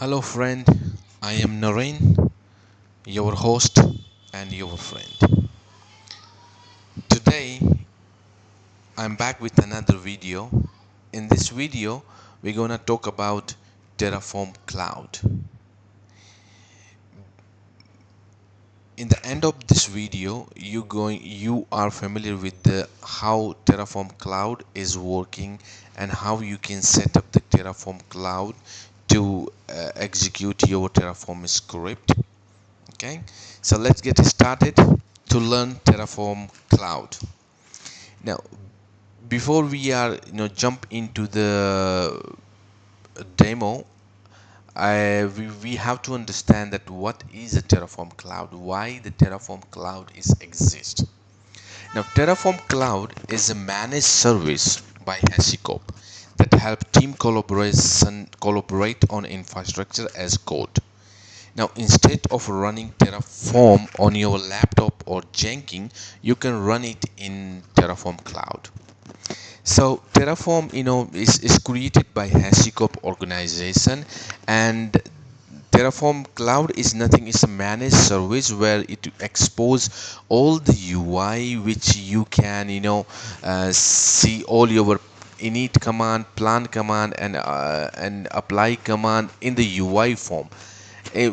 Hello, friend. I am Naren, your host and your friend. Today, I'm back with another video. In this video, we're gonna talk about Terraform Cloud. In the end of this video, you are familiar with the how Terraform Cloud is working and how you can set up the Terraform Cloud to execute your Terraform script. Okay, so let's get started to learn Terraform Cloud. Now, before we are jump into the demo, we have to understand that what is a Terraform Cloud, why the Terraform Cloud is exist. Now, Terraform Cloud is a managed service by HashiCorp that help team collaborate on infrastructure as code. Now, instead of running Terraform on your laptop or Jenkins, you can run it in Terraform Cloud. So Terraform, is created by HashiCorp organization, and Terraform Cloud is nothing. It's a managed service where it expose all the UI which you can, see all your init command, plan command, and apply command in the UI form. Eh,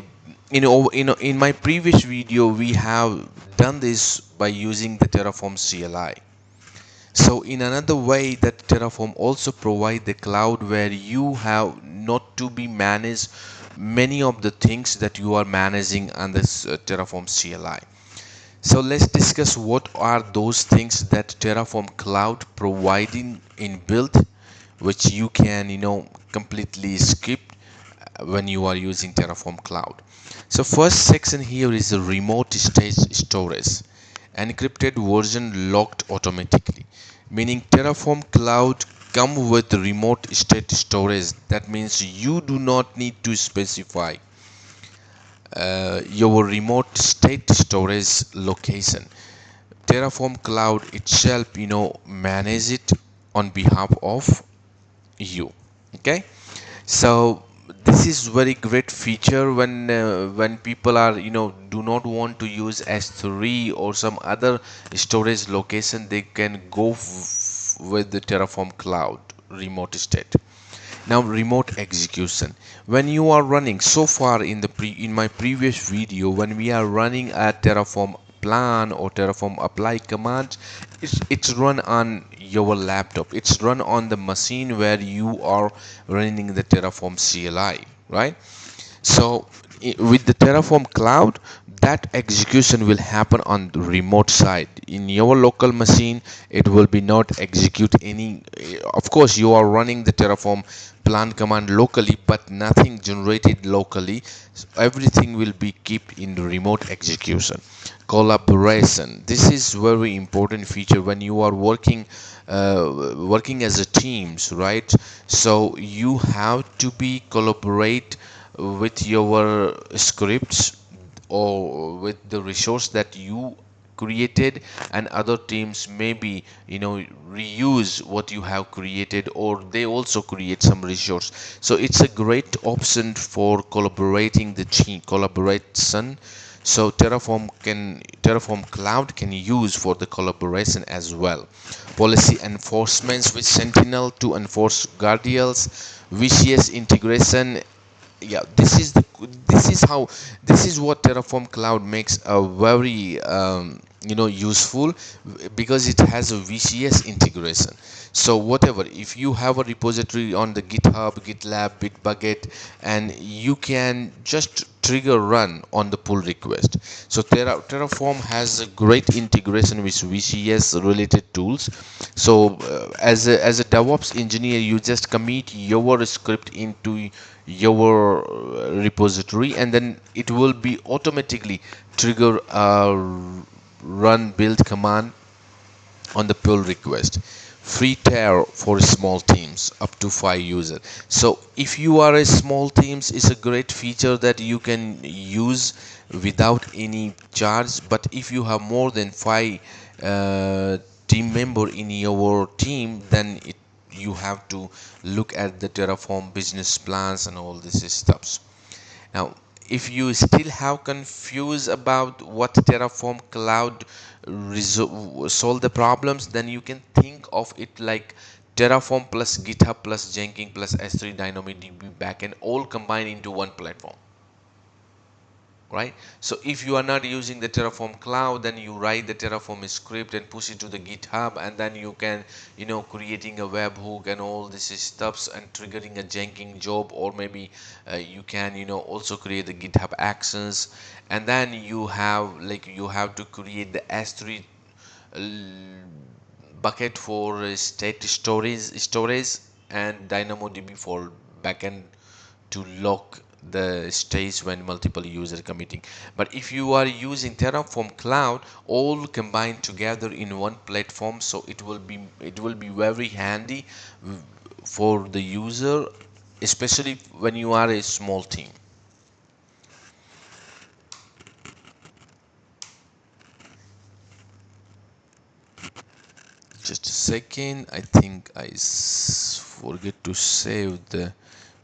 in my previous video, we have done this by using the Terraform CLI. So in another way, that Terraform also provide the cloud where you have not to be managed many of the things that you are managing on this Terraform CLI. So let's discuss what are those things that Terraform Cloud providing in build, which you can completely skip when you are using Terraform Cloud. So first section here is the remote state storage, encrypted version locked automatically, meaning Terraform Cloud come with remote state storage. That means you do not need to specify your remote state storage location. Terraform Cloud itself manage it on behalf of you. Okay, so this is very great feature when people are do not want to use S3 or some other storage location. They can go with the Terraform Cloud remote state. Now, remote execution, when you are running so far in the in my previous video, when we are running a Terraform plan or Terraform apply command, it's run on your laptop, it's run on the machine where you are running the Terraform CLI, right? So with the Terraform Cloud, that execution will happen on the remote side. In your local machine, it will be not execute any. Of course, you are running the Terraform plan command locally, but nothing generated locally. So everything will be kept in the remote execution. Collaboration. This is very important feature when you are working as a teams, right? So you have to be collaborate with your scripts or with the resource that you created, and other teams maybe reuse what you have created, or they also create some resource. So it's a great option for collaborating the team collaboration. So Terraform Cloud can use for the collaboration as well. Policy enforcements with Sentinel to enforce guardrails, VCS integration. Yeah, this is what Terraform Cloud makes a very useful, because it has a VCS integration. So whatever, if you have a repository on the GitHub, GitLab, Bitbucket, and you can just trigger run on the pull request. So Terraform has a great integration with VCS related tools. So as a DevOps engineer, you just commit your script into your repository, and then it will be automatically trigger a run build command on the pull request. Free tier for small teams up to 5 users. So if you are a small teams, it's a great feature that you can use without any charge. But if you have more than 5 team member in your team, then you have to look at the Terraform business plans and all this stuffs. Now, if you still have confused about what Terraform Cloud solve the problems, then you can think of it like Terraform plus GitHub plus Jenkins plus S3 DynamoDB backend all combined into one platform, right? So if you are not using the Terraform Cloud, then you write the Terraform script and push it to the GitHub, and then you can, creating a webhook and all this stuffs and triggering a Jenkins job, or maybe you can, also create the GitHub actions, and then you have to create the S3 bucket for storage and DynamoDB for backend to lock the stage when multiple users committing. But if you are using Terraform Cloud, all combined together in one platform, so it will be very handy for the user, especially when you are a small team. Just a second, I think I forget to save the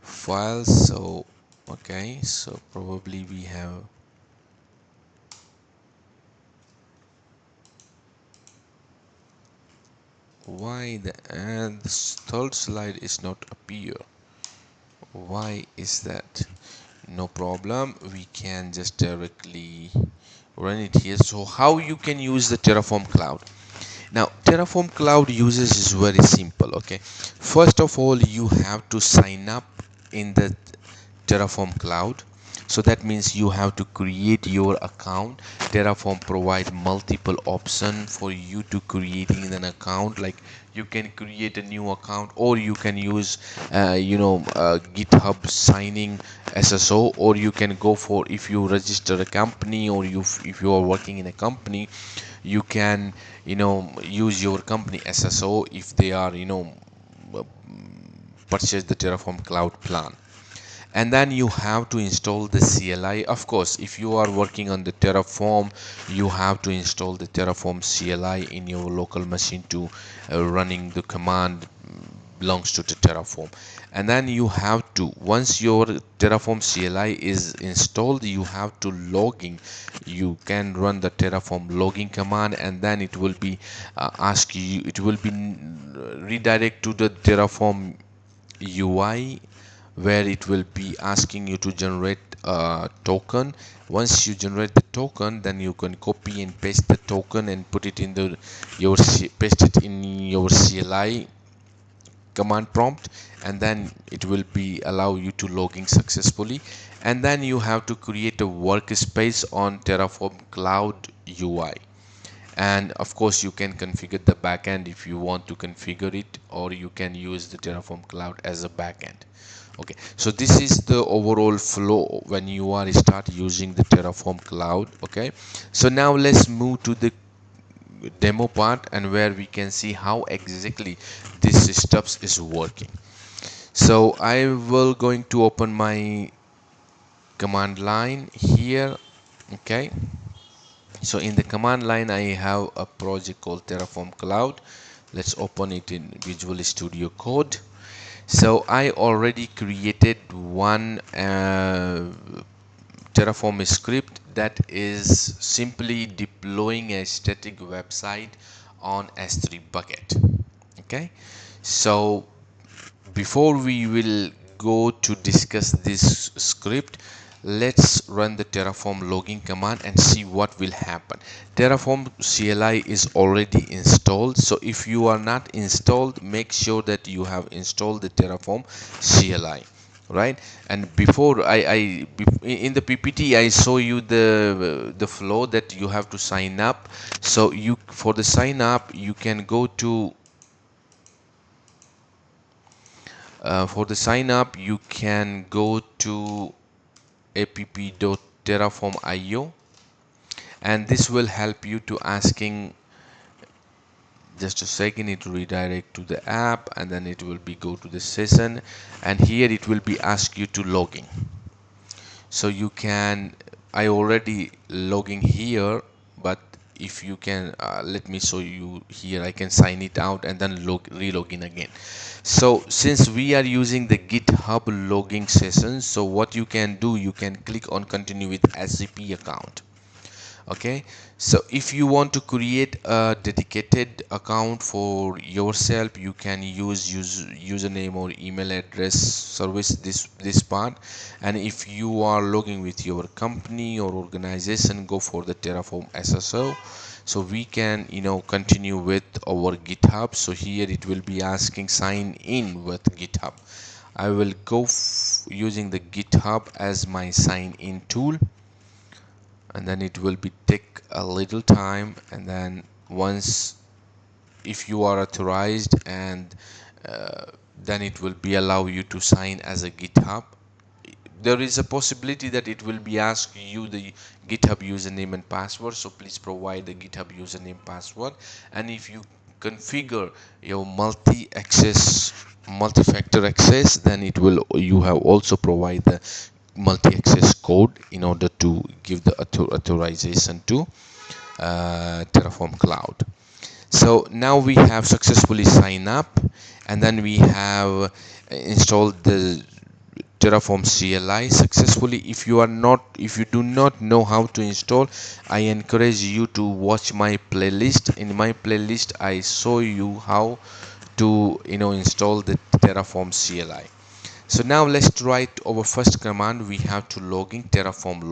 file. So okay, so probably we have, why the third slide is not appear, why is that? No problem, we can just directly run it here. So how you can use the Terraform Cloud? Now, Terraform Cloud uses is very simple. Okay, first of all, you have to sign up in the Terraform Cloud. So that means you have to create your account. Terraform provide multiple options for you to creating an account. Like you can create a new account, or you can use GitHub signing SSO, or you can go for, if you register a company, or if you are working in a company, you can use your company SSO if they are purchase the Terraform Cloud plan. And then you have to install the CLI. Of course, if you are working on the Terraform, you have to install the Terraform CLI in your local machine to running the command belongs to the Terraform. And then you have to, once your Terraform CLI is installed, you have to logging. You can run the Terraform logging command, and then it will be ask you, it will be redirect to the Terraform UI, where it will be asking you to generate a token. Once you generate the token, then you can copy and paste the token and put it in paste it in your CLI command prompt, and then it will be allow you to logging successfully. And then you have to create a workspace on Terraform Cloud UI. And of course, you can configure the backend if you want to configure it, or you can use the Terraform Cloud as a backend. Okay, so this is the overall flow when you are start using the Terraform Cloud. Okay, so now let's move to the demo part, and where we can see how exactly this stuff is working. So I will going to open my command line here. Okay, so in the command line, I have a project called Terraform Cloud. Let's open it in Visual Studio Code. So I already created one Terraform script that is simply deploying a static website on S3 bucket. Okay, so before we will go to discuss this script, let's run the Terraform logging command and see what will happen. Terraform CLI is already installed, so if you are not installed, make sure that you have installed the Terraform CLI, right? And before in the PPT I show you the flow that you have to sign up. So you, for the sign up, you can go to for the sign up, you can go to app.terraform.io, and this will help you to asking, just a second, it will redirect to the app, and then it will be go to the session, and here it will be ask you to login. So you can, I already logging here, but if you can let me show you here. I can sign it out and then re-log in again. So since we are using the GitHub logging session, so what you can do, you can click on continue with SCP account. Okay, so if you want to create a dedicated account for yourself, you can use username or email address service this part. And if you are logging with your company or organization, go for the Terraform SSO. So we can continue with our GitHub. So here it will be asking sign in with GitHub. I will go using the GitHub as my sign in tool, and then it will be take a little time. And then once, if you are authorized, and then it will be allow you to sign as a GitHub. There is a possibility that it will be asking you the GitHub username and password, so please provide the GitHub username password. And if you configure your multi-factor access, then it will, you have also provide the multi-access code in order to give the authorization to Terraform Cloud. So now we have successfully signed up, and then we have installed the Terraform CLI successfully. If you do not know how to install, I encourage you to watch my playlist. In my playlist, I show you how to install the Terraform CLI. So now let's write our first command. We have to logging Terraform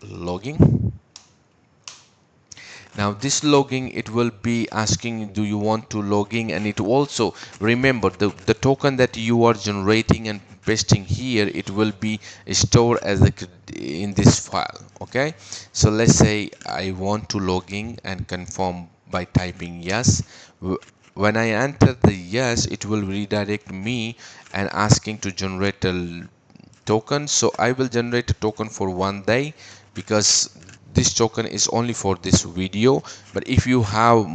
logging. Now this logging, it will be asking, do you want to logging? And it also, remember, the token that you are generating and pasting here, it will be stored as in this file. Okay, so let's say I want to logging and confirm by typing yes. When I enter the yes, it will redirect me and asking to generate a token. So I will generate a token for 1 day, because this token is only for this video. But if you have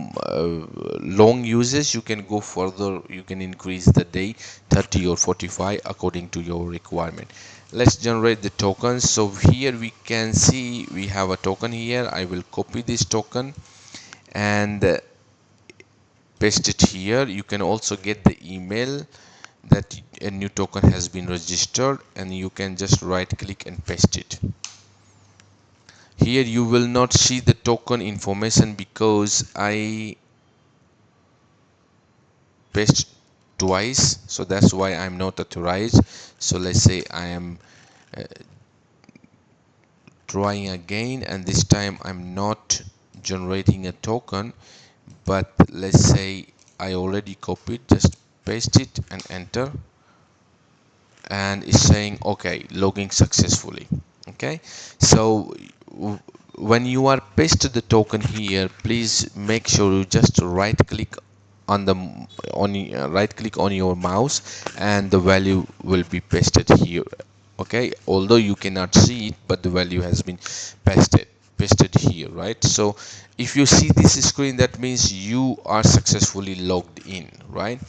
long uses, you can go further, you can increase the day 30 or 45 according to your requirement. Let's generate the tokens. So here we can see we have a token here. I will copy this token and paste it here. You can also get the email that a new token has been registered, and you can just right click and paste it. Here you will not see the token information because I paste twice, so that's why I'm not authorized. So let's say I am trying again, and this time I'm not generating a token, but let's say I already copied, just paste it and enter, and it's saying okay, logging successfully. Okay, so when you are pasted the token here, please make sure you just right click on the right click on your mouse, and the value will be pasted here. Okay, although you cannot see it, but the value has been pasted here, right? So if you see this screen, that means you are successfully logged in, right?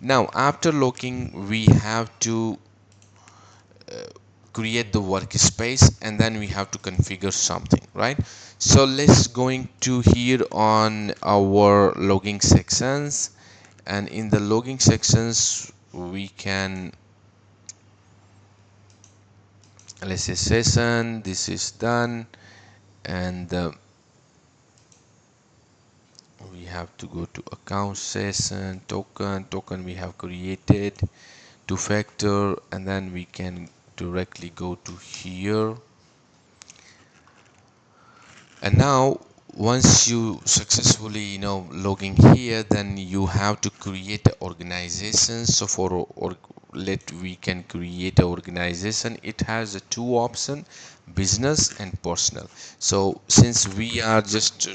Now after logging, we have to create the workspace, and then we have to configure something, right? So let's going to here on our logging sections, and in the logging sections we can, let's say session, this is done, and we have to go to account session, token we have created, two factor, and then we can directly go to here. And now once you successfully logging here, then you have to create an organization. So for we can create an organization. It has a two option, business and personal. So since we are just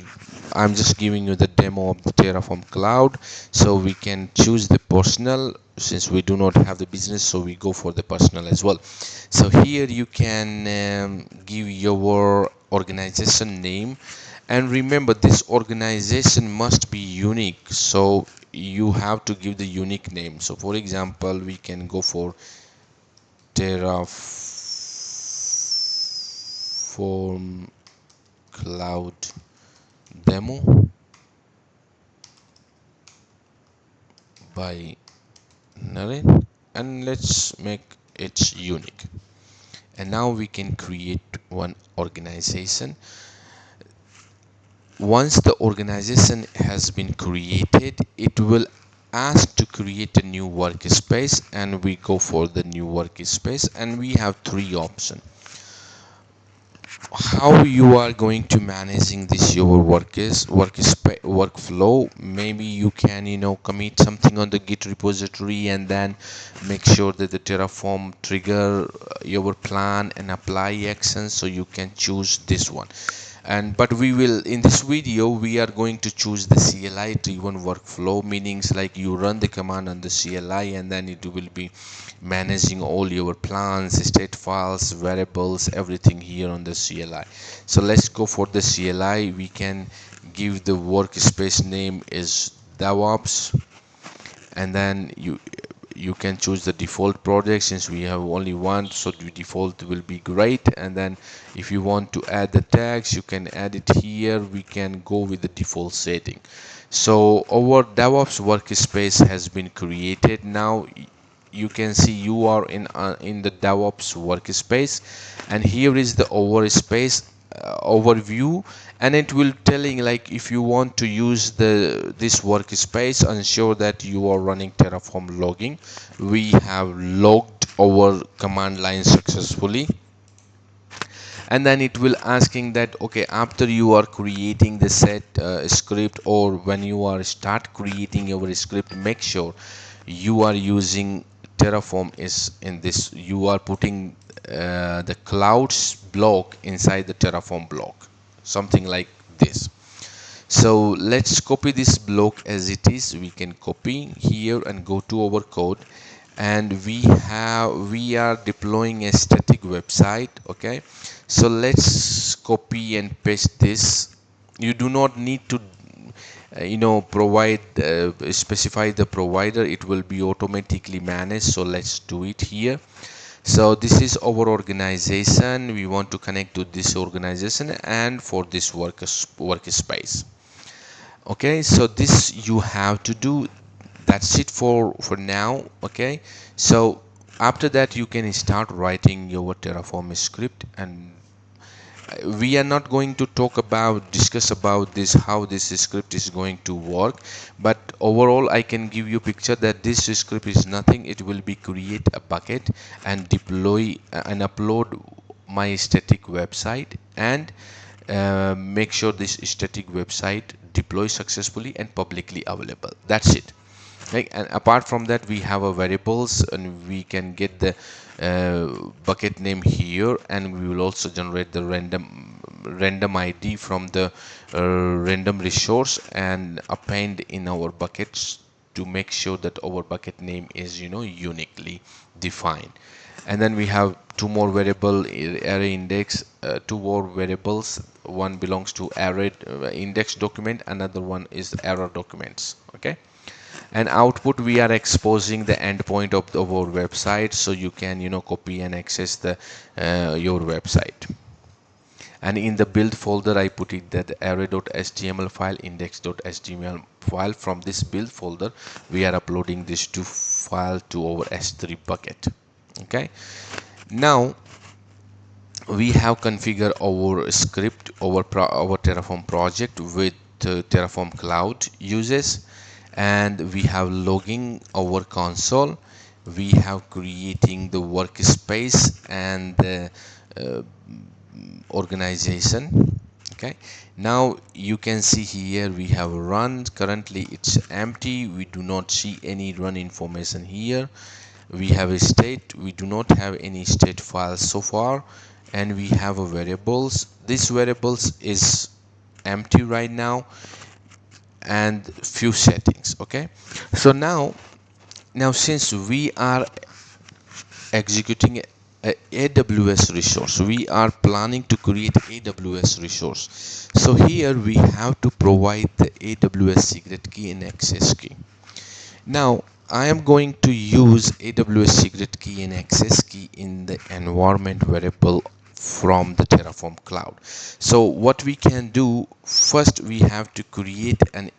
I'm just giving you the demo of the Terraform Cloud, so we can choose the personal. Since we do not have the business, so we go for the personal as well. So here you can give your organization name, and remember this organization must be unique, so you have to give the unique name. So for example, we can go for Terraform cloud demo by Naren, and let's make it unique. And now we can create one organization. Once the organization has been created, it will ask to create a new workspace, and we go for the new workspace, and we have three options. How you are going to managing this your workflow. Maybe you can commit something on the Git repository and then make sure that the Terraform trigger your plan and apply actions, so you can choose this one. And but we will, in this video we are going to choose the CLI driven workflow, meanings like you run the command on the CLI and then it will be managing all your plans, state files, variables, everything here on the CLI. So let's go for the CLI. We can give the workspace name is DevOps, and then you can choose the default project. Since we have only one, so the default will be great. And then if you want to add the tags, you can add it here. We can go with the default setting. So our DevOps workspace has been created. Now you can see you are in the DevOps workspace, and here is the overview, and it will telling like if you want to use this workspace, ensure that you are running Terraform logging. We have logged our command line successfully, and then it will asking that okay, after you are creating the set script, or when you are start creating your script, make sure you are using Terraform is in this, you are putting the clouds block inside the Terraform block, something like this. So let's copy this block as it is. We can copy here and go to our code, and we are deploying a static website. Okay, so let's copy and paste this. You do not need to provide specify the provider, it will be automatically managed. So let's do it here. So this is our organization. We want to connect to this organization and for this workspace. Okay, so this you have to do. That's it for now. Okay, so after that you can start writing your Terraform script, and we are not going to discuss about this, how this script is going to work, but overall I can give you a picture that this script is nothing. It will be create a bucket and deploy and upload my static website, and make sure this static website deploys successfully and publicly available. That's it. Right? And apart from that, we have a variables, and we can get the bucket name here, and we will also generate the random ID from the random resource and append in our buckets to make sure that our bucket name is uniquely defined. And then we have two more variable, array index, two more variables. One belongs to array index document, another one is error documents. Okay, and output, we are exposing the endpoint of our website, so you can copy and access the your website. And in the build folder I put it that array.html file, index.html file. From this build folder we are uploading these two files to our S3 bucket. Okay, now we have configured our script, our Terraform project with Terraform Cloud uses, and we have logging our console. We have creating the workspace and the organization. Okay, now you can see here we have run. Currently it's empty. We do not see any run information here. We have a state. We do not have any state files so far, and we have a variables. This variables is empty right now, and few settings. Okay, so now since we are executing a AWS resource, we are planning to create AWS resource. So here we have to provide the AWS secret key and access key. Now I am going to use AWS secret key and access key in the environment variable from the Terraform Cloud. So what we can do first, we have to create an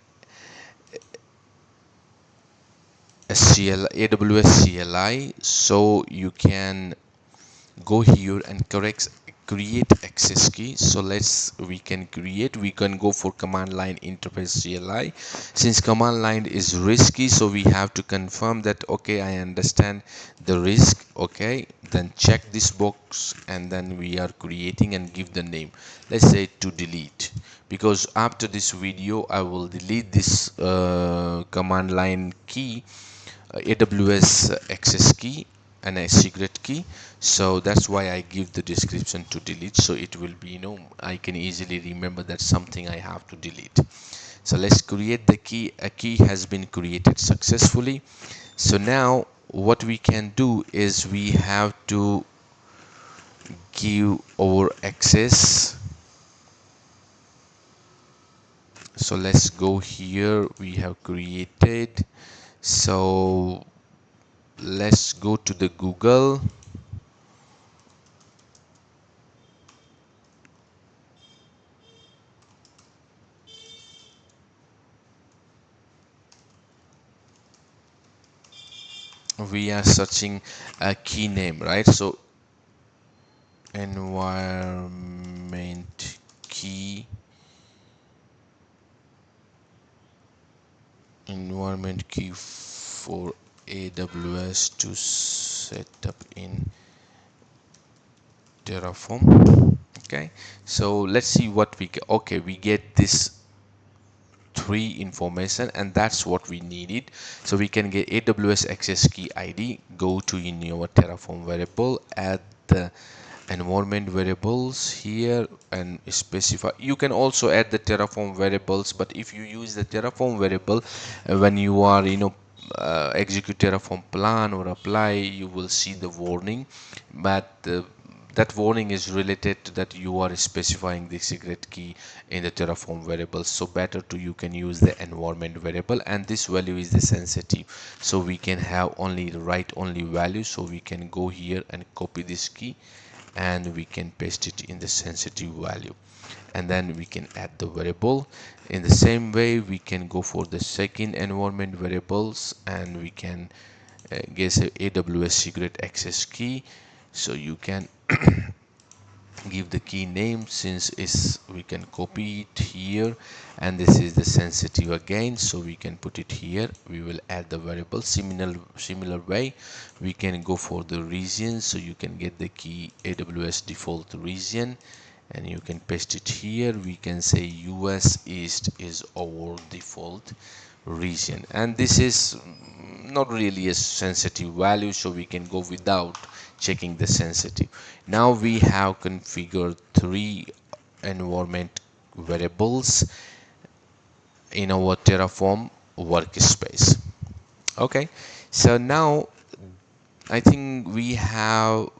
AWS CLI. So you can go here and create access key. So we can go for command line interface CLI. Since command line is risky, so we have to confirm that okay, I understand the risk. Okay, then check this box, and then we are creating and give the name. Let's say to delete, because after this video I will delete this command line key, AWS access key and a secret key. So that's why I give the description to delete, so it will be, I can easily remember that something I have to delete. So let's create the key. A key has been created successfully. So now what we can do is we have to give our access. So let's go here, we have created. So let's go to the Google. We are searching a key name, right? So environment key, for AWS to set up in Terraform. Okay, so let's see what we get. Okay, we get this three information, and that's what we needed. So we can get AWS access key ID, go to in your Terraform variable, add the environment variables here and specify. You can also add the Terraform variables, but if you use the Terraform variable when you are execute Terraform plan or apply, you will see the warning, but that warning is related to that you are specifying the secret key in the Terraform variable. So better to you can use the environment variable, and this value is the sensitive, so we can have only write only value. So we can go here and copy this key, and we can paste it in the sensitive value, and then we can add the variable. In the same way, we can go for the second environment variables, and we can guess a AWS secret access key. So you can give the key name, since is we can copy it here, and this is the sensitive again, so we can put it here. We will add the variable. Similar way, we can go for the region, so you can get the key AWS default region, and you can paste it here. We can say US East is our default region, and this is not really a sensitive value, so we can go without checking the sensitive. Now we have configured three environment variables in our Terraform workspace. Okay, so now I think we have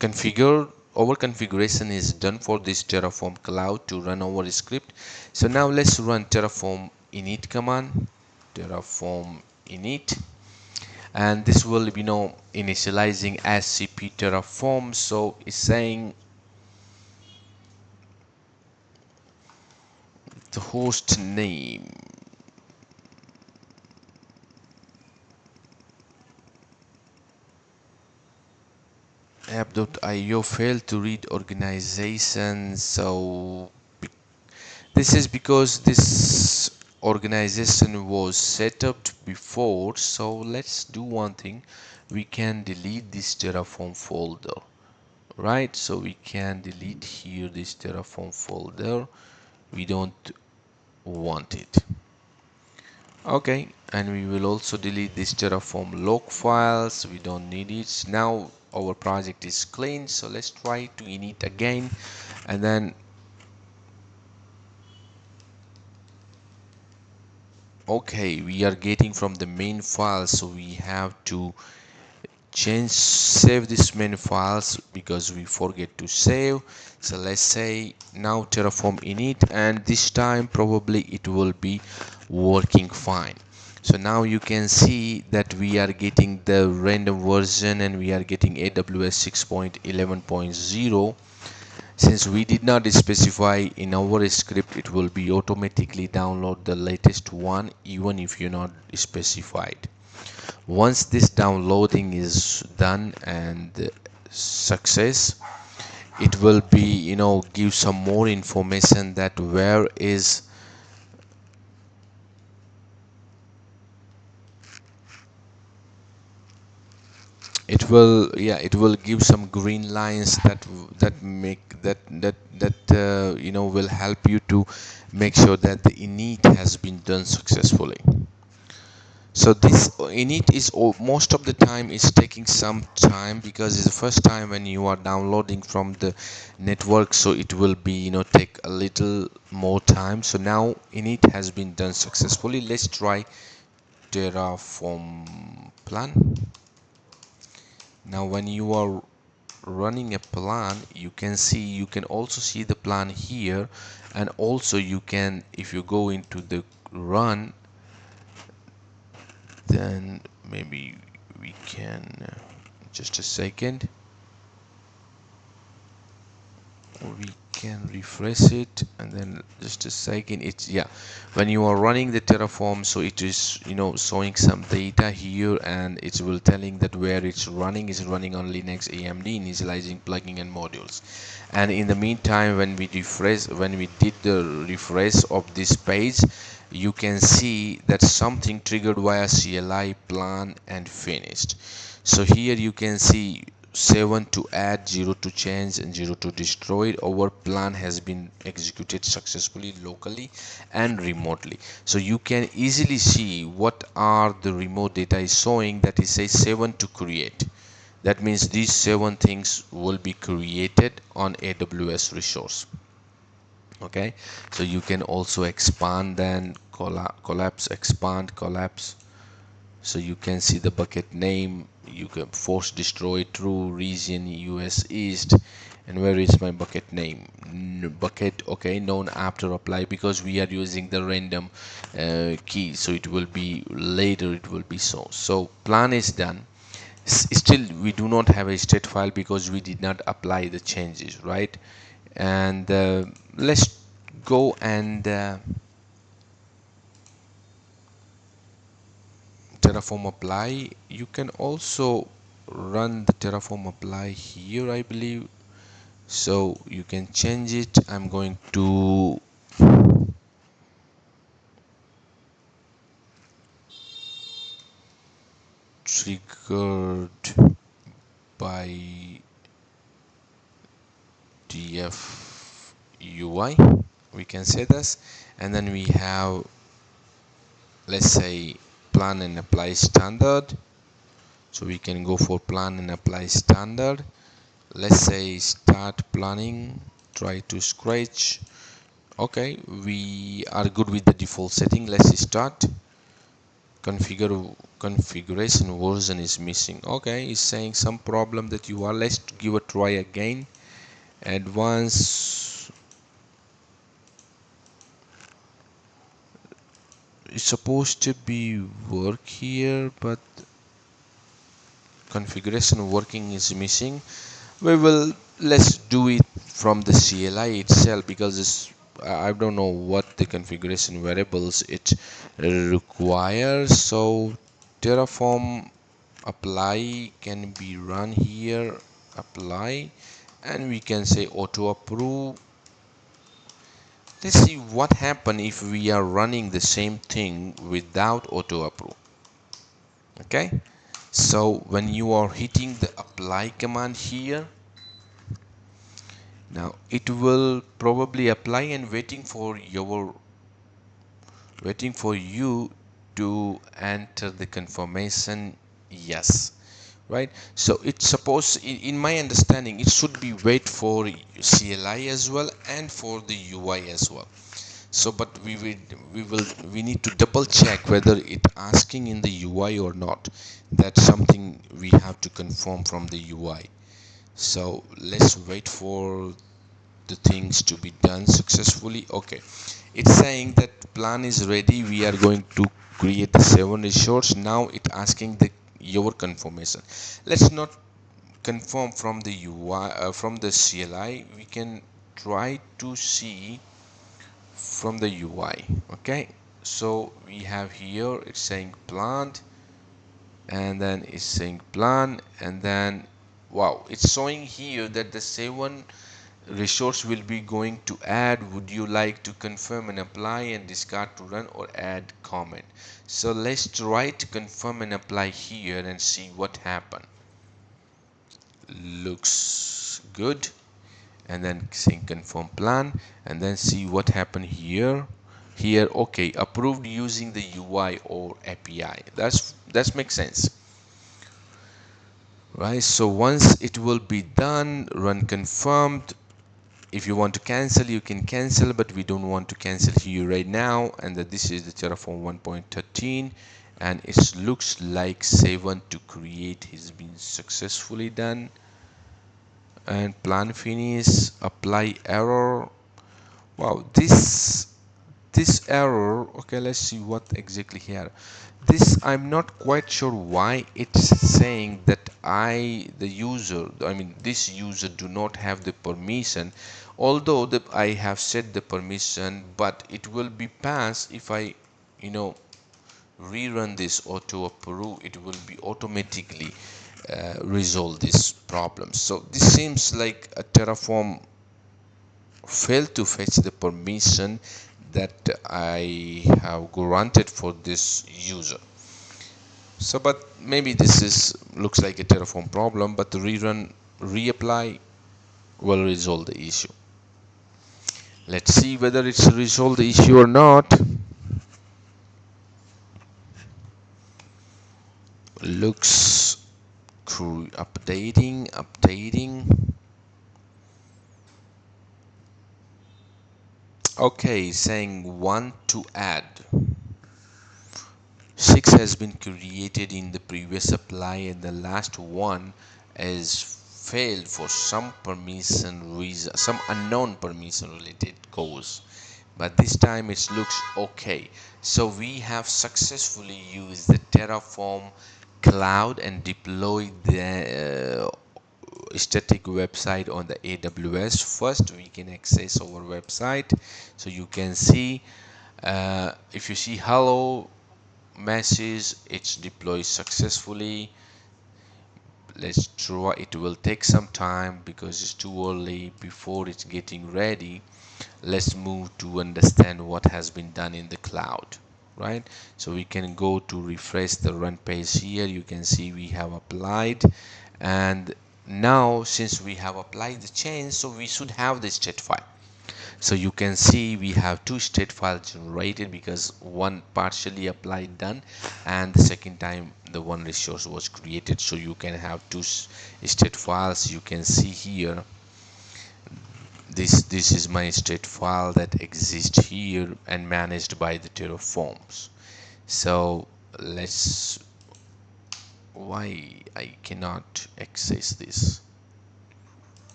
configured, our configuration is done for this Terraform Cloud to run our script. So now let's run Terraform init command, Terraform init, and this will be initializing SCP Terraform. So it's saying the host name, app.io failed to read organization. So this is because this organization was set up before. So let's do one thing, we can delete this Terraform folder, right? So we can delete here this Terraform folder, we don't want it. Okay, and we will also delete this Terraform log files, we don't need it. Now our project is clean, so let's try to init again, and then okay, we are getting from the main file, so we have to save this main files because we forget to save. So let's say now Terraform init, and this time probably it will be working fine. So now you can see that we are getting the random version and we are getting AWS 6.11.0. Since we did not specify in our script, it will be automatically download the latest one even if you're not specified. Once this downloading is done and success, it will be, give some more information that where is it will, yeah, it will give some green lines that make that will help you to make sure that the init has been done successfully. So this init is most of the time is taking some time because it's the first time when you are downloading from the network, so it will be, take a little more time. So now init has been done successfully. Let's try Terraform plan. Now when you are running a plan, you can also see the plan here, and also you can, if you go into the run, then maybe we can just a second, we can refresh it, and then just a second, it's, yeah, when you are running the Terraform, so it is, showing some data here, and it will telling that where it's running is running on Linux AMD, initializing plugin and modules. And in the meantime, when we did the refresh of this page, you can see that something triggered via CLI plan and finished. So here you can see 7 to add, 0 to change, and 0 to destroy. Our plan has been executed successfully locally and remotely. So you can easily see what are the remote data is showing, that it says 7 to create. That means these 7 things will be created on AWS resource. Okay, so you can also expand and collapse, expand, collapse. So you can see the bucket name, you can force destroy, true, region US East. And where is my bucket name? Bucket, okay, known after apply, because we are using the random key, so it will be later, it will be so plan is done. Still we do not have a state file because we did not apply the changes, right? And let's go and Terraform apply. You can also run the Terraform apply here, I believe, so you can change it. I'm going to triggered by df UI, we can say this. And then we have, let's say, plan and apply standard, so we can go for plan and apply standard. Let's say start planning, try to scratch. Okay, we are good with the default setting. Let's start. Configuration version is missing. Okay, it's saying some problem that you are. Let's give a try again. Advanced, it's supposed to be work here, but configuration working is missing. We will, let's do it from the CLI itself, because I don't know what the configuration variables it requires. So Terraform apply can be run here, apply, and we can say auto approve. Let's see what happen if we are running the same thing without auto approve. Okay, so when you are hitting the apply command here, now it will probably apply and waiting for you to enter the confirmation yes, right? So it's supposed, in my understanding, it should be wait for CLI as well and for the UI as well. So but we need to double check whether it asking in the UI or not. That's something we have to confirm from the UI. So let's wait for the things to be done successfully. Okay, it's saying that plan is ready. We are going to create the 7 resource. Now it asking the your confirmation. Let's not confirm from the UI, from the CLI. We can try to see from the UI. Okay, so we have here it's saying plant, and then it's saying plan, and then wow, it's showing here that the 7 resource will be going to add. Would you like to confirm and apply and discard to run or add comment? So let's try to confirm and apply here and see what happened. Looks good. And then saying confirm plan, and then see what happened here. Okay, approved using the UI or API. That makes sense, right? So once it will be done, run confirmed. If you want to cancel, you can cancel, but we don't want to cancel here right now. And that this is the Terraform 1.13, and it looks like 7 to create has been successfully done. And plan finish, apply error. Wow, this error. Okay, let's see what exactly here. This, I'm not quite sure why it's saying that the user, I mean this user, do not have the permission, although I have set the permission, but it will be passed if I, you know, rerun this auto approve. It will be automatically resolve this problem. So this seems like a Terraform failed to fetch the permission that I have granted for this user. So, but maybe this is looks like a Terraform problem, but the rerun, reapply will resolve the issue. Let's see whether it's resolved the issue or not. Looks through updating. Okay, saying want to add. 6 has been created in the previous apply, and the last one is failed for some permission reason, some unknown permission related cause. But this time it looks okay. So we have successfully used the Terraform Cloud and deployed the static website on the AWS. First we can access our website, so you can see if you see hello message, it's deployed successfully. Let's try. It will take some time because it's too early before it's getting ready. Let's move to understand what has been done in the cloud, right? So we can go to refresh the run page. Here you can see we have applied, and now since we have applied the change, so we should have the state file. So you can see we have 2 state files generated because one partially applied done, and the second time the one resource was created. So you can have 2 state files. You can see here this is my state file that exists here and managed by the Terraforms. So let's, why I cannot access this?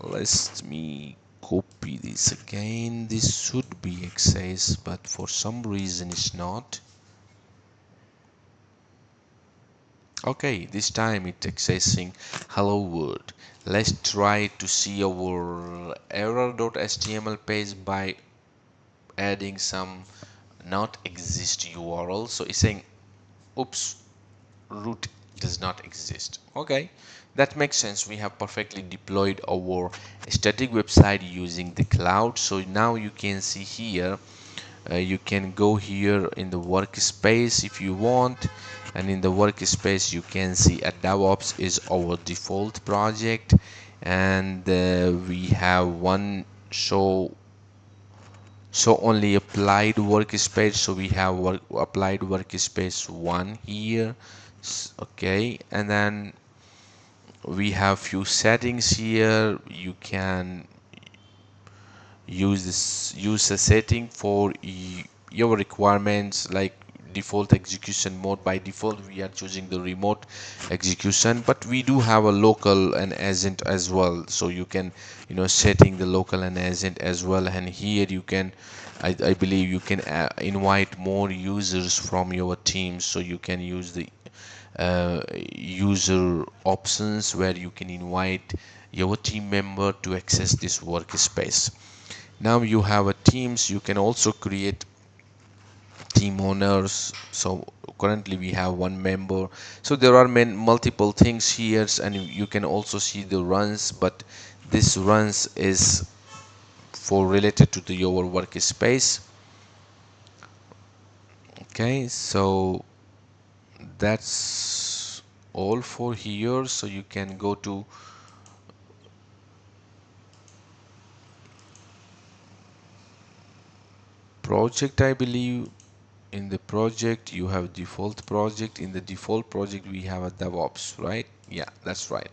Let me copy this again. This should be accessed, but for some reason it's not. Okay, this time it's accessing hello world. Let's try to see our error.html page by adding some not exist URL. So it's saying oops, root does not exist. Okay, that makes sense. We have perfectly deployed our static website using the cloud. So now you can see here, you can go here in the workspace if you want, and in the workspace you can see a DevOps is our default project, and we have one show only applied workspace. So we have applied workspace 1 here. Okay, and then we have few settings here. You can use a setting for your requirements, like default execution mode. By default we are choosing the remote execution, but we do have a local and agent as well, so you can setting the local and agent as well. And here you can I believe you can invite more users from your team, so you can use the user options where you can invite your team member to access this workspace. Now you have a teams, you can also create team owners. So currently we have one member, so there are multiple things here, and you can also see the runs, but this runs is for related to your workspace. Okay, so that's all for here. So you can go to project. I believe in the project you have default project. In the default project we have a DevOps, right? Yeah, that's right.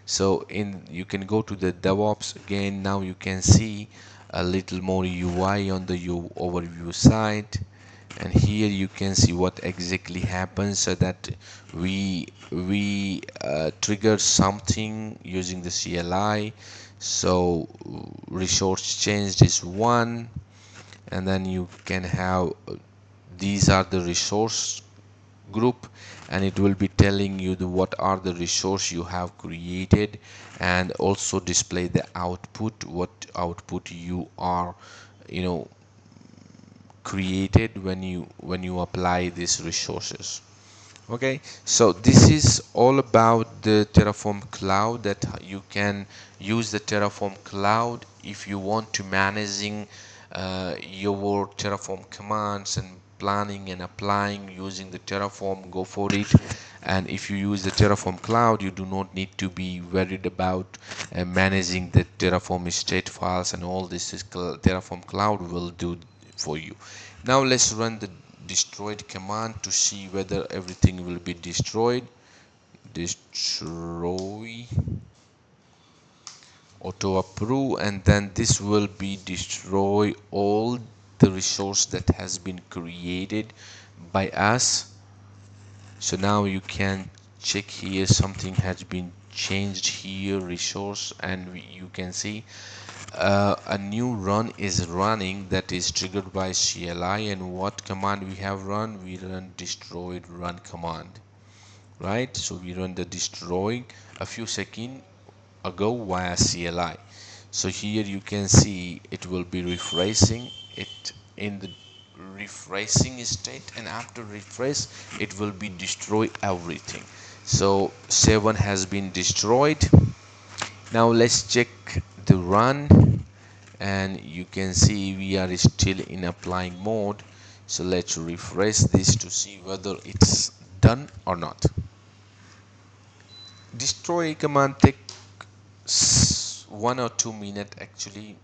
So you can go to the DevOps again. Now you can see a little more UI on the overview side, and here you can see what exactly happens, so that we trigger something using the CLI. So resource changed is 1, and then you can have these are the resource group, and it will be telling you what are the resource you have created, and also display the output, what output you are you know created when you apply these resources. Okay, so this is all about the Terraform Cloud, that you can use the Terraform Cloud if you want to managing your Terraform commands and planning and applying using the Terraform. Go for it. And if you use the Terraform Cloud, you do not need to be worried about managing the Terraform state files, and all this is Terraform Cloud will do for you. Now let's run the destroyed command to see whether everything will be destroyed. Destroy auto approve, and then this will be destroy all the resource that has been created by us. So now you can check here, something has been changed here, resource, and you can see a new run is running, that is triggered by CLI. And what command we have run? We run destroyed run command, right? So we run the destroy a few seconds ago via CLI. So here you can see it will be refreshing it in the refreshing state, and after refresh it will be destroy everything. So 7 has been destroyed. Now let's check the run, and you can see we are still in applying mode. So let's refresh this to see whether it's done or not. Destroy command takes 1 or 2 minutes, actually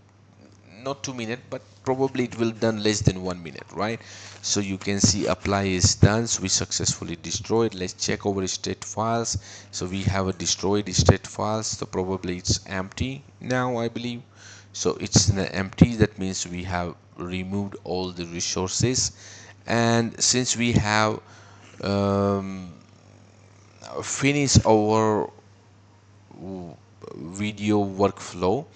not 2 minutes, but probably it will done less than 1 minute, right? So you can see apply is done, so we successfully destroyed. Let's check our state files. So we have a destroyed state files, so probably it's empty now, I believe. So it's empty, that means we have removed all the resources. And since we have um, finished our video workflow,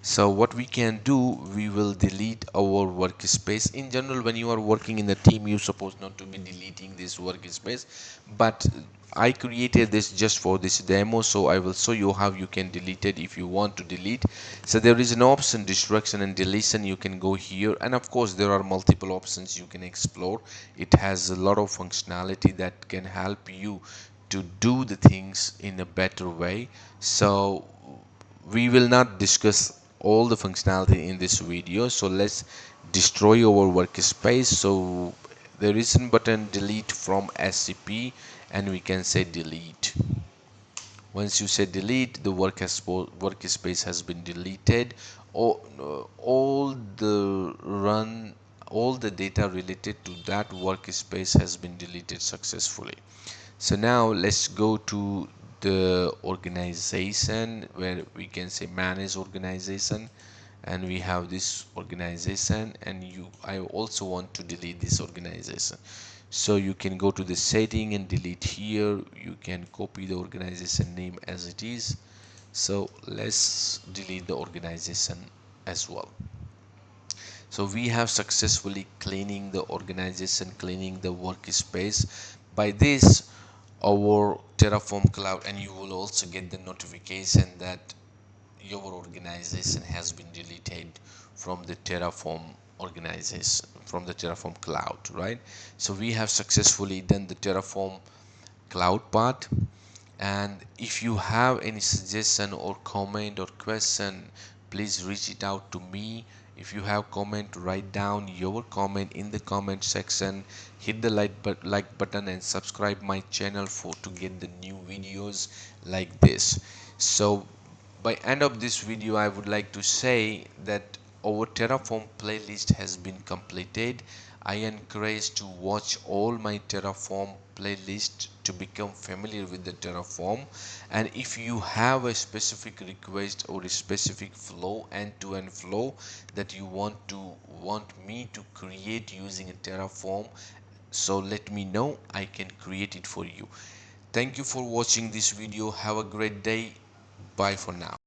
so what we can do, we will delete our workspace. In general, when you are working in the team, you're supposed not to be deleting this workspace, but I created this just for this demo, so I will show you how you can delete it if you want to delete. So there is an option destruction and deletion. You can go here, and of course there are multiple options you can explore. It has a lot of functionality that can help you to do the things in a better way. So we will not discuss all the functionality in this video, so let's destroy our workspace. So there is a button delete from SCP, and we can say delete. Once you say delete, the workspace has been deleted. All the data related to that workspace has been deleted successfully. So now let's go to the organization, where we can say manage organization, and we have this organization, and I also want to delete this organization. So you can go to the setting and delete here. You can copy the organization name as it is. So let's delete the organization as well. So we have successfully cleaning the organization, cleaning the workspace. By this, our Terraform Cloud, and you will also get the notification that your organization has been deleted from the Terraform organization, from the Terraform Cloud, right? So we have successfully done the Terraform Cloud part. And if you have any suggestion or comment or question, please reach it out to me. If you have comment, write down your comment in the comment section. Hit the like button and subscribe my channel for to get the new videos like this. So by end of this video, I would like to say that our Terraform playlist has been completed. I encourage to watch all my Terraform playlist to become familiar with the Terraform. And if you have a specific request or a specific flow, end-to-end flow, that you want me to create using a Terraform, so let me know. I can create it for you. Thank you for watching this video. Have a great day. Bye for now.